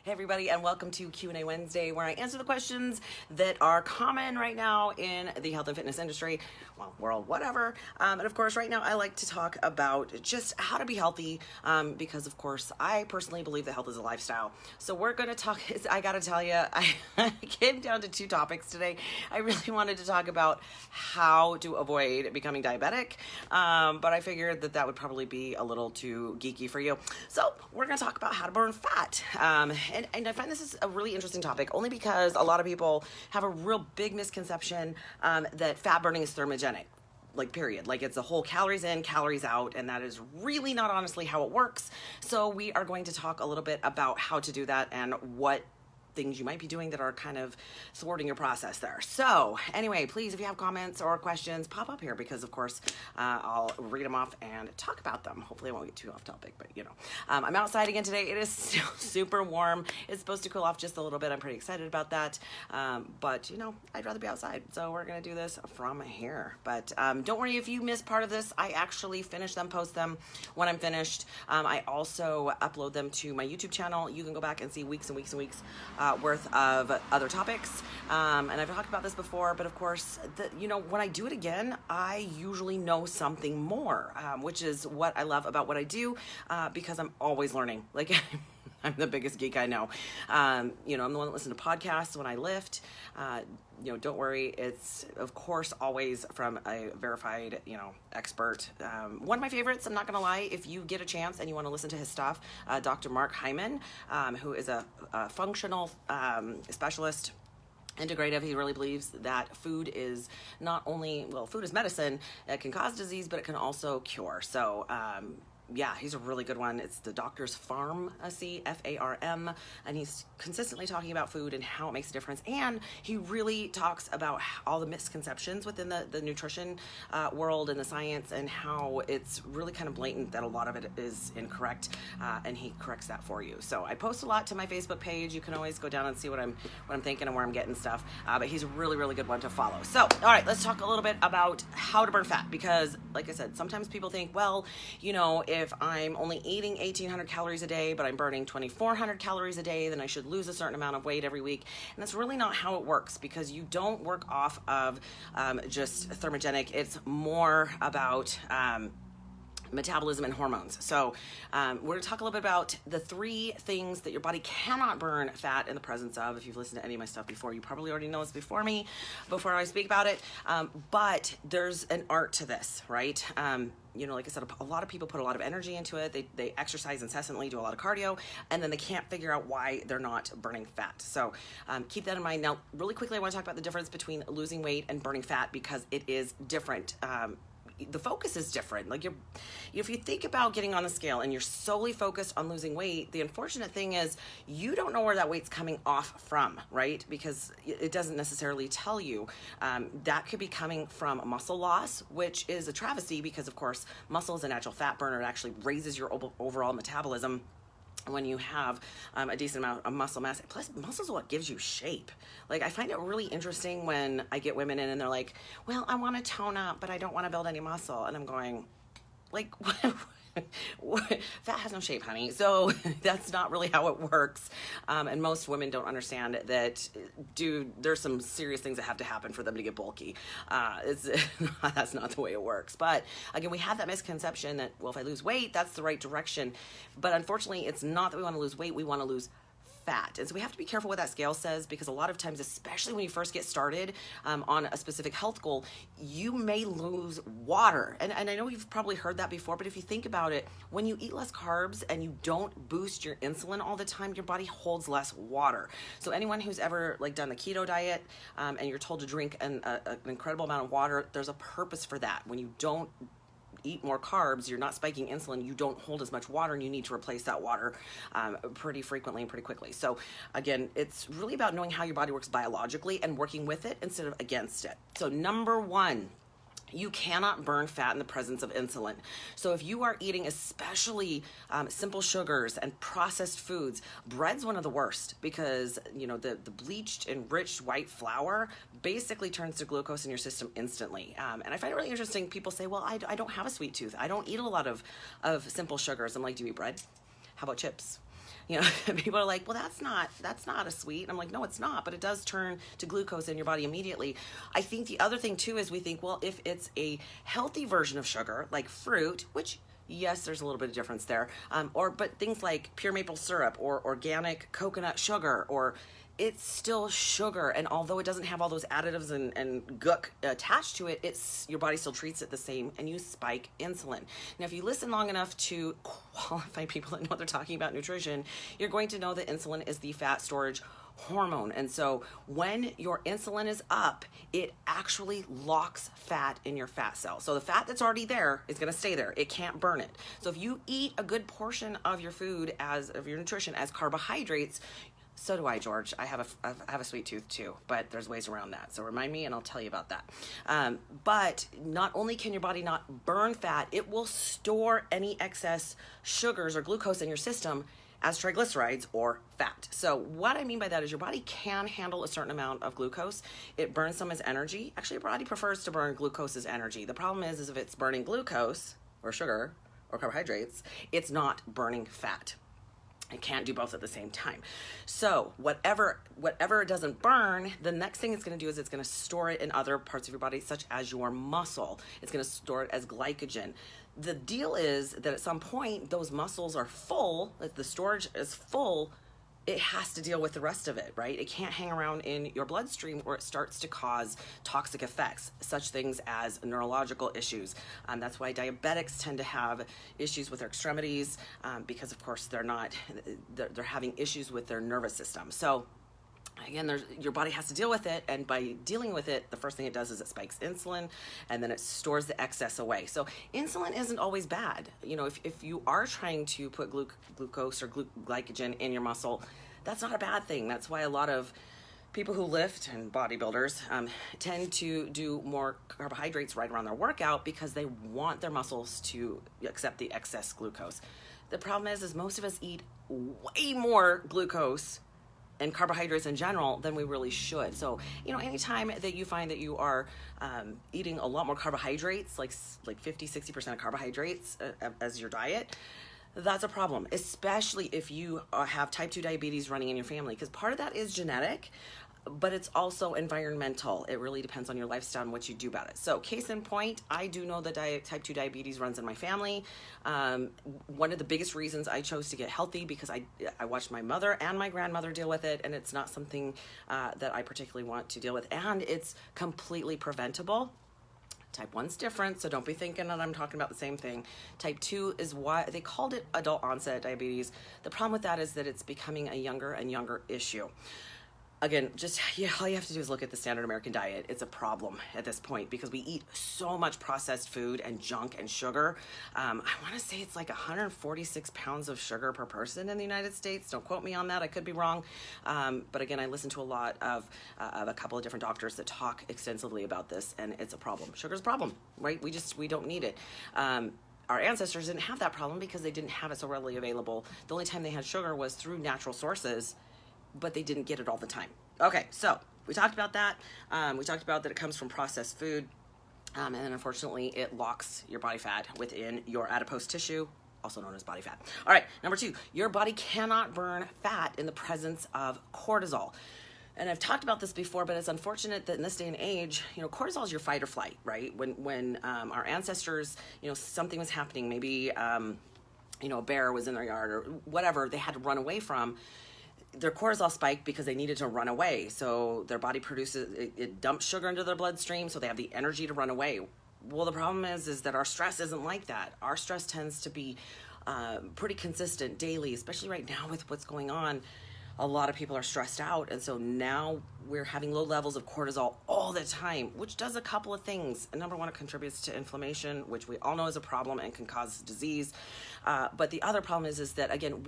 Hey everybody, and welcome to Q&A Wednesday, where I answer the questions that are common right now in the health and fitness industry, well, world, whatever. And of course, right now I like to talk about just how to be healthy, because of course, I personally believe that health is a lifestyle. So we're going to talk, I got to tell you, I came down to two topics today. I really wanted to talk about how to avoid becoming diabetic, but I figured that would probably be a little too geeky for you. So we're going to talk about how to burn fat. And I find this is a really interesting topic only because a lot of people have a real big misconception that fat burning is thermogenic. Like, period. Like, it's a whole calories in, calories out, and that is really not honestly how it works. So we are going to talk a little bit about how to do that and what things you might be doing that are kind of thwarting your process there. So anyway, please, if you have comments or questions, pop up here because of course I'll read them off and talk about them. Hopefully I won't get too off topic, but you know, I'm outside again today. It is still super warm. It's supposed to cool off just a little bit. I'm pretty excited about that. But you know, I'd rather be outside. So we're going to do this from here. But don't worry if you missed part of this. I actually finish them, post them when I'm finished. I also upload them to my YouTube channel. You can go back and see weeks and weeks and weeks worth of other topics. And I've talked about this before, but of course, you know, when I do it again, I usually know something more, which is what I love about what I do, because I'm always learning. Like, I'm the biggest geek I know. You know, I'm the one that listens to podcasts when I lift. You know, don't worry. It's, of course, always from a verified, you know, expert. One of my favorites, I'm not going to lie, if you get a chance and you want to listen to his stuff, Dr. Mark Hyman, who is a functional specialist, integrative. He really believes that food is not only, well, food is medicine. It can cause disease, but it can also cure. So, yeah, he's a really good one. It's the Doctor's Pharmacy, F-A-R-M, and he's consistently talking about food and how it makes a difference. And he really talks about all the misconceptions within the nutrition world and the science, and how it's really kind of blatant that a lot of it is incorrect, and he corrects that for you. So I post a lot to my Facebook page. You can always go down and see what I'm thinking and where I'm getting stuff. But he's a really, really good one to follow. So, all right, let's talk a little bit about how to burn fat, because, like I said, sometimes people think, well, you know, if I'm only eating 1,800 calories a day, but I'm burning 2,400 calories a day, then I should lose a certain amount of weight every week. And that's really not how it works, because you don't work off of just thermogenic. It's more about metabolism and hormones. So we're going to talk a little bit about the 3 things that your body cannot burn fat in the presence of. If you've listened to any of my stuff before, you probably already know this before I speak about it. But there's an art to this, right? You know, like I said, a lot of people put a lot of energy into it. They exercise incessantly, do a lot of cardio, and then they can't figure out why they're not burning fat. So keep that in mind. Now, really quickly, I want to talk about the difference between losing weight and burning fat, because it is different. The focus is different. Like, if you think about getting on the scale and you're solely focused on losing weight, the unfortunate thing is you don't know where that weight's coming off from, right? Because it doesn't necessarily tell you. That could be coming from muscle loss, which is a travesty, because of course, muscle is a natural fat burner. It actually raises your overall metabolism when you have a decent amount of muscle mass. Plus, muscle is what gives you shape. Like, I find it really interesting when I get women in and they're like, well, I want to tone up, but I don't want to build any muscle. And I'm going, like, fat has no shape, honey. So that's not really how it works. And most women don't understand that, dude, there's some serious things that have to happen for them to get bulky. That's not the way it works. But again, we have that misconception that, well, if I lose weight, that's the right direction. But unfortunately, it's not that we want to lose weight. We want to lose fat. And so we have to be careful what that scale says, because a lot of times, especially when you first get started on a specific health goal, you may lose water. And I know you've probably heard that before, but if you think about it, when you eat less carbs and you don't boost your insulin all the time, your body holds less water. So anyone who's ever like done the keto diet and you're told to drink an incredible amount of water, there's a purpose for that. When you don't eat more carbs, you're not spiking insulin, you don't hold as much water, and you need to replace that water pretty frequently and pretty quickly. So again, it's really about knowing how your body works biologically and working with it instead of against it. So number 1, you cannot burn fat in the presence of insulin. So if you are eating especially simple sugars and processed foods, bread's one of the worst, because you know the bleached enriched white flour basically turns to glucose in your system instantly. And I find it really interesting. People say, well, I don't have a sweet tooth. I don't eat a lot of simple sugars. I'm like, do you eat bread? How about chips? You know, people are like, well, that's not a sweet. And I'm like, no, it's not, but it does turn to glucose in your body immediately. I think the other thing too is we think, well, if it's a healthy version of sugar, like fruit, which yes, there's a little bit of difference there, but things like pure maple syrup or organic coconut sugar, or it's still sugar, and although it doesn't have all those additives and gook attached to it, your body still treats it the same, and you spike insulin. Now, if you listen long enough to qualified people that know what they're talking about nutrition, you're going to know that insulin is the fat storage hormone. And so when your insulin is up, it actually locks fat in your fat cells. So the fat that's already there is going to stay there. It can't burn it. So if you eat a good portion of your food of your nutrition as carbohydrates, so do I, George. I have a sweet tooth too, but there's ways around that. So remind me and I'll tell you about that. But not only can your body not burn fat, it will store any excess sugars or glucose in your system as triglycerides or fat. So what I mean by that is your body can handle a certain amount of glucose. It burns some as energy. Actually, your body prefers to burn glucose as energy. The problem is if it's burning glucose or sugar or carbohydrates, it's not burning fat. It can't do both at the same time. So whatever it doesn't burn, the next thing it's going to do is it's going to store it in other parts of your body, such as your muscle. It's going to store it as glycogen. The deal is that at some point, those muscles are full, like the storage is full, it has to deal with the rest of it, right? It can't hang around in your bloodstream or it starts to cause toxic effects, such things as neurological issues. That's why diabetics tend to have issues with their extremities because, of course, they're having issues with their nervous system. So again, your body has to deal with it, and by dealing with it, the first thing it does is it spikes insulin, and then it stores the excess away. So insulin isn't always bad. You know, if you are trying to put glucose or glycogen in your muscle, that's not a bad thing. That's why a lot of people who lift and bodybuilders tend to do more carbohydrates right around their workout because they want their muscles to accept the excess glucose. The problem is most of us eat way more glucose and carbohydrates in general than we really should. So, you know, anytime that you find that you are eating a lot more carbohydrates, like 50, 60% of carbohydrates as your diet, that's a problem, especially if you have type 2 diabetes running in your family, because part of that is genetic, but it's also environmental. It really depends on your lifestyle and what you do about it. So case in point, I do know that type 2 diabetes runs in my family. One of the biggest reasons I chose to get healthy because I watched my mother and my grandmother deal with it, and it's not something that I particularly want to deal with, and it's completely preventable. Type 1's different, so don't be thinking that I'm talking about the same thing. Type 2 is why they called it adult onset diabetes. The problem with that is that it's becoming a younger and younger issue. Again, all you have to do is look at the standard American diet. It's a problem at this point because we eat so much processed food and junk and sugar. I want to say it's like 146 pounds of sugar per person in the United States. Don't quote me on that. I could be wrong. But again, I listen to a lot of a couple of different doctors that talk extensively about this, and it's a problem. Sugar's a problem, right? We don't need it. Our ancestors didn't have that problem because they didn't have it so readily available. The only time they had sugar was through natural sources, but they didn't get it all the time. Okay, so we talked about that. We talked about that it comes from processed food, and then unfortunately it locks your body fat within your adipose tissue, also known as body fat. All right, number 2, your body cannot burn fat in the presence of cortisol. And I've talked about this before, but it's unfortunate that in this day and age, you know, cortisol is your fight or flight, right? When our ancestors, you know, something was happening, maybe, you know, a bear was in their yard or whatever they had to run away from, their cortisol spiked because they needed to run away. So their body produces, it dumps sugar into their bloodstream, so they have the energy to run away. Well, the problem is that our stress isn't like that. Our stress tends to be pretty consistent daily, especially right now with what's going on. A lot of people are stressed out, and so now we're having low levels of cortisol all the time, which does a couple of things. Number one, it contributes to inflammation, which we all know is a problem and can cause disease. But the other problem is that, again,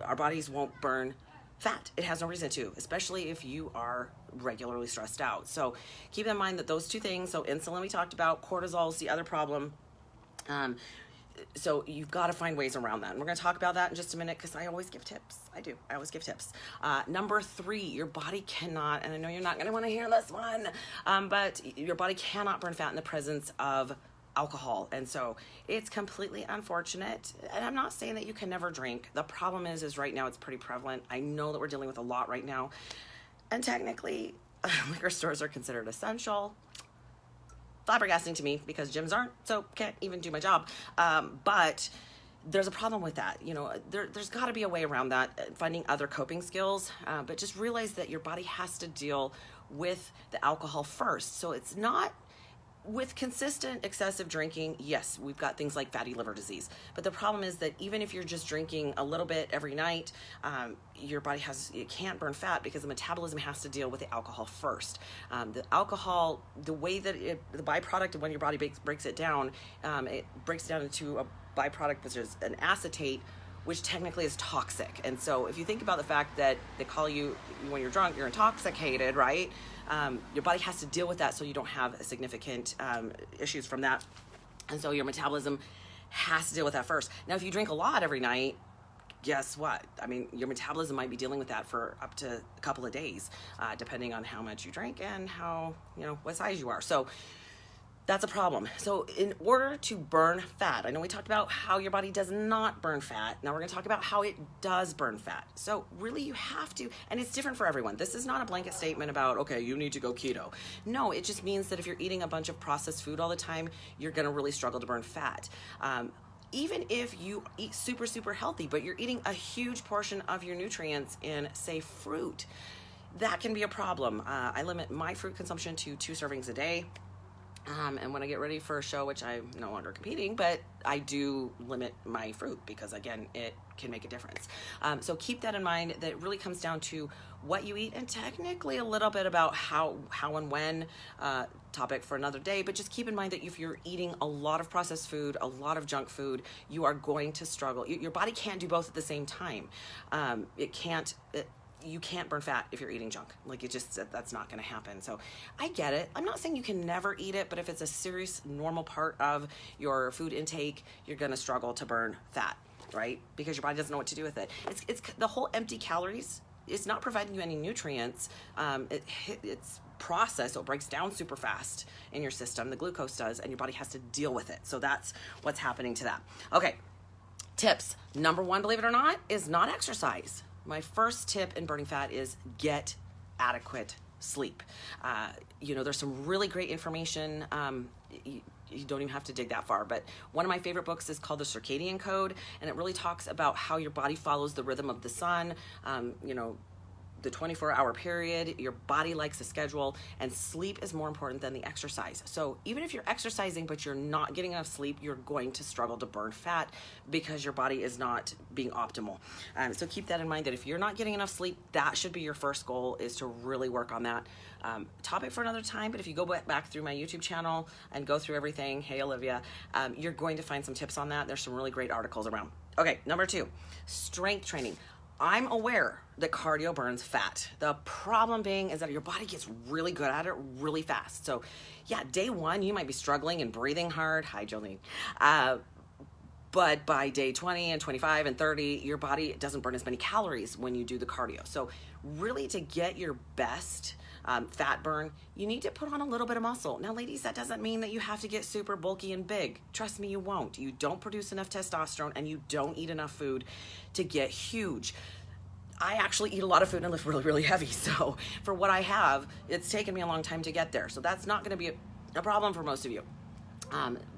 our bodies won't burn fat. It has no reason to, especially if you are regularly stressed out. So keep in mind that those two things, so insulin we talked about, cortisol is the other problem. So you've got to find ways around that. And we're going to talk about that in just a minute because I always give tips. I always give tips. Number 3, your body cannot, and I know you're not going to want to hear this one, but your body cannot burn fat in the presence of alcohol. And so it's completely unfortunate. And I'm not saying that you can never drink. The problem is right now it's pretty prevalent. I know that we're dealing with a lot right now. And technically, liquor stores are considered essential. Flabbergasting to me because gyms aren't, so can't even do my job. But there's a problem with that. You know, there's got to be a way around that, finding other coping skills. But just realize that your body has to deal with the alcohol first. So it's not with consistent excessive drinking. Yes, we've got things like fatty liver disease. But the problem is that even if you're just drinking a little bit every night, your body it can't burn fat because the metabolism has to deal with the alcohol first. The alcohol, the way that the byproduct of when your body breaks it down into a byproduct which is an acetate, which technically is toxic. And so if you think about the fact that they call you, when you're drunk, you're intoxicated, right? Your body has to deal with that so you don't have significant issues from that. And so your metabolism has to deal with that first. Now, if you drink a lot every night, guess what? I mean, your metabolism might be dealing with that for up to a couple of days, depending on how much you drink and how, what size you are. So that's a problem. So in order to burn fat, I know we talked about how your body does not burn fat. Now we're going to talk about how it does burn fat. So really you have to, and it's different for everyone. This is not a blanket statement about, okay, you need to go keto. No, it just means that if you're eating a bunch of processed food all the time, you're going to really struggle to burn fat. Even if you eat super, super healthy, but you're eating a huge portion of your nutrients in, say, fruit, that can be a problem. I limit my fruit consumption to 2 servings a day. And when I get ready for a show, which I'm no longer competing, but I do limit my fruit because, again, it can make a difference. So keep that in mind, that it really comes down to what you eat, and technically a little bit about how and when, topic for another day. But just keep in mind that if you're eating a lot of processed food, a lot of junk food, you are going to struggle. Your body can't do both at the same time. You can't burn fat if you're eating junk. That's not going to happen. So I get it. I'm not saying you can never eat it, but if it's a serious, normal part of your food intake, you're going to struggle to burn fat, right? Because your body doesn't know what to do with it. It's the whole empty calories. It's not providing you any nutrients. It's processed, so it breaks down super fast in your system. The glucose does, and your body has to deal with it. So that's what's happening to that. Okay, tips. Number 1, believe it or not, is not exercise. My first tip in burning fat is get adequate sleep. There's some really great information. You don't even have to dig that far, but one of my favorite books is called The Circadian Code, and it really talks about how your body follows the rhythm of the sun. The 24-hour period, your body likes a schedule, and sleep is more important than the exercise. So even if you're exercising but you're not getting enough sleep, you're going to struggle to burn fat because your body is not being optimal. So keep that in mind, that if you're not getting enough sleep, that should be your first goal, is to really work on that. Topic for another time, but if you go back through my YouTube channel and go through everything, hey Olivia, you're going to find some tips on that. There's some really great articles around. Okay, number 2, strength training. I'm aware that cardio burns fat. The problem being is that your body gets really good at it really fast. So yeah, day 1, you might be struggling and breathing hard. Hi, Jolene. But by day 20 and 25 and 30, your body doesn't burn as many calories when you do the cardio. So really, to get your best fat burn, you need to put on a little bit of muscle. Now, ladies, that doesn't mean that you have to get super bulky and big. Trust me, you won't. You don't produce enough testosterone, and you don't eat enough food to get huge. I actually eat a lot of food and lift really, really heavy. So for what I have, it's taken me a long time to get there. So that's not going to be a problem for most of you.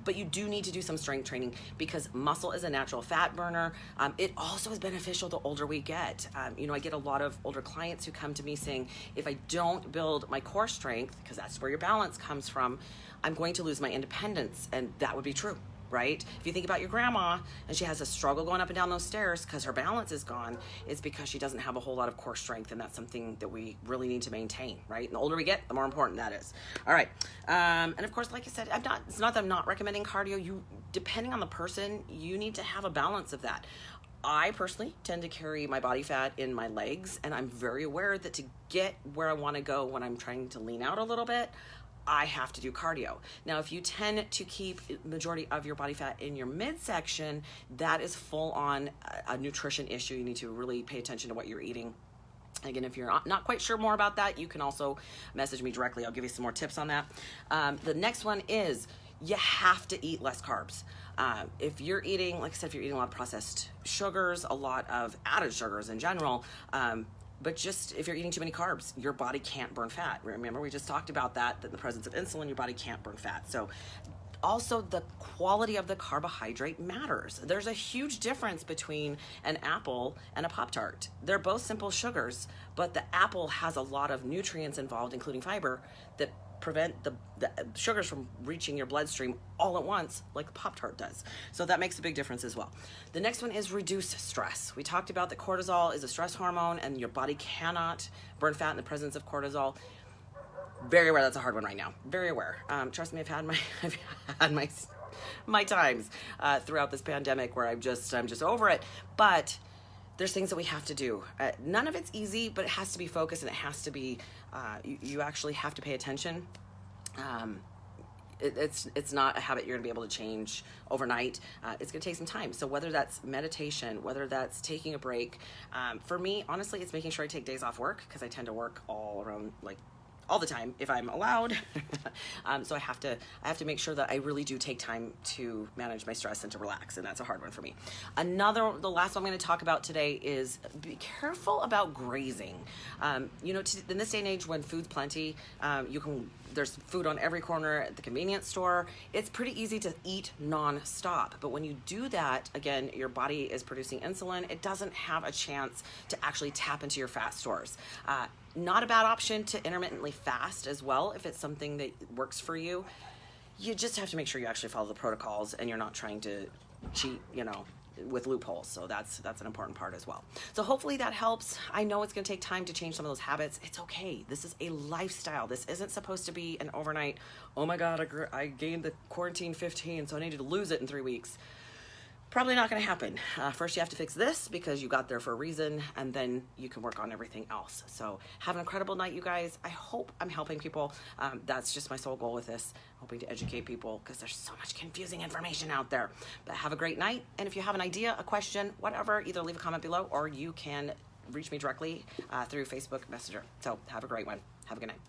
But you do need to do some strength training, because muscle is a natural fat burner. It also is beneficial the older we get. I get a lot of older clients who come to me saying, if I don't build my core strength, because that's where your balance comes from, I'm going to lose my independence. And that would be true, right? If you think about your grandma and she has a struggle going up and down those stairs because her balance is gone, it's because she doesn't have a whole lot of core strength, and that's something that we really need to maintain, right? And the older we get, the more important that is. All right. And of course, like I said, it's not that I'm not recommending cardio. Depending on the person, you need to have a balance of that. I personally tend to carry my body fat in my legs, and I'm very aware that to get where I want to go when I'm trying to lean out a little bit, I have to do cardio. Now, if you tend to keep majority of your body fat in your midsection, that is full on a nutrition issue. You need to really pay attention to what you're eating. Again, if you're not quite sure more about that, you can also message me directly. I'll give you some more tips on that. The next one is you have to eat less carbs. If you're eating, like I said, if you're eating a lot of processed sugars, a lot of added sugars in general, but just if you're eating too many carbs, your body can't burn fat. Remember, we just talked about that in the presence of insulin, your body can't burn fat. So also the quality of the carbohydrate matters. There's a huge difference between an apple and a Pop-Tart. They're both simple sugars, but the apple has a lot of nutrients involved, including fiber, that prevent the sugars from reaching your bloodstream all at once like Pop-Tart does. So that makes a big difference as well. The next one is reduce stress. We talked about that cortisol is a stress hormone and your body cannot burn fat in the presence of cortisol. Very aware that's a hard one right now. Very aware. Trust me, I've had my times throughout this pandemic where I'm just over it. But there's things that we have to do. None of it's easy, but it has to be focused and it has to be, you actually have to pay attention. It's not a habit you're gonna be able to change overnight. It's gonna take some time. So whether that's meditation, whether that's taking a break, for me, honestly, it's making sure I take days off work because I tend to work all around, like, all the time if I'm allowed. So I have to make sure that I really do take time to manage my stress and to relax, and that's a hard one for me. The last one I'm going to talk about today is be careful about grazing. You know, in this day and age when food's plenty, there's food on every corner at the convenience store. It's pretty easy to eat non-stop. But when you do that, again, your body is producing insulin. It doesn't have a chance to actually tap into your fat stores. Not a bad option to intermittently fast as well if it's something that works for you. You just have to make sure you actually follow the protocols and you're not trying to cheat, you know, with loopholes. So that's an important part as well. So hopefully that helps. I know it's going to take time to change some of those habits. It's okay. This is a lifestyle. This isn't supposed to be an overnight, oh my God, I gained the quarantine 15, so I needed to lose it in 3 weeks. Probably not going to happen. First, you have to fix this because you got there for a reason, and then you can work on everything else. So have an incredible night, you guys. I hope I'm helping people. That's just my sole goal with this, hoping to educate people because there's so much confusing information out there. But have a great night. And if you have an idea, a question, whatever, either leave a comment below or you can reach me directly through Facebook Messenger. So have a great one. Have a good night.